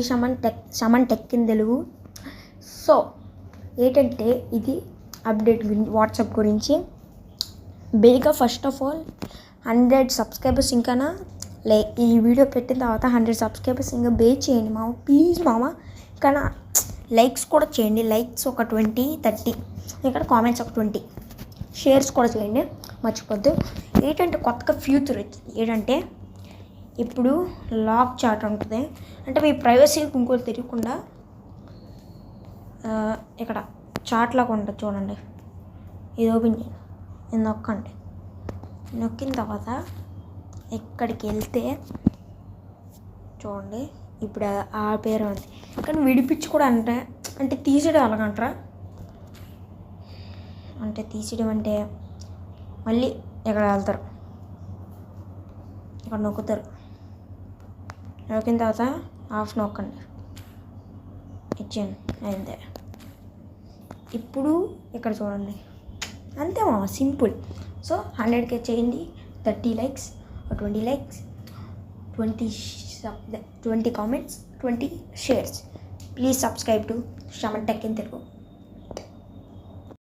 Shaman tech in Telugu. So ఏంటంటే ఇది update WhatsApp గురించి. బేగా ఫస్ట్ ఆఫ్ ఆల్ 100 సబ్స్క్రైబర్స్ ఇంకా ఈ వీడియో పెట్టిన తర్వాత 100 సబ్స్క్రైబర్స్ ఇంకా చేయండి మామ, ప్లీజ్ మామ. కానీ లైక్స్ కూడా చేయండి. లైక్స్ ఒక 20-30, ఇక్కడ కామెంట్స్ ఒక 20, షేర్స్ కూడా చేయండి మర్చిపోద్దు. ఏంటంటే కొత్తగా ఫ్యూచర్ వచ్చింది. ఏంటంటే ఇప్పుడు లాక్ చాట్ ఉంటుంది. అంటే మీ ప్రైవసీకి ఇంకోటి తెలియకుండా ఇక్కడ చాట్ లాగా ఉంటుంది చూడండి. ఇది ఓపెన్ చేయండి, ఇది నొక్కండి. నొక్కిన తర్వాత ఇక్కడికి వెళ్తే చూడండి ఇప్పుడు ఆ పేరు ఉంది. కానీ విడిపించి కూడా అంటే తీసేయడం ఎలాగంటారా? అంటే తీసేయడం అంటే మళ్ళీ ఇక్కడ వెళ్తారు, ఇక్కడ నొక్కుతారు. నొక్కిన తర్వాత ఆఫ్ నొక్కండి, ఇచ్చేయండి, అయిందే. ఇప్పుడు ఇక్కడ చూడండి, అంతే మామ, సింపుల్. సో 100K చేయండి, 30 likes, 20 likes, 20 comments, 20 shares. Please subscribe to Shaman tech in Telugu.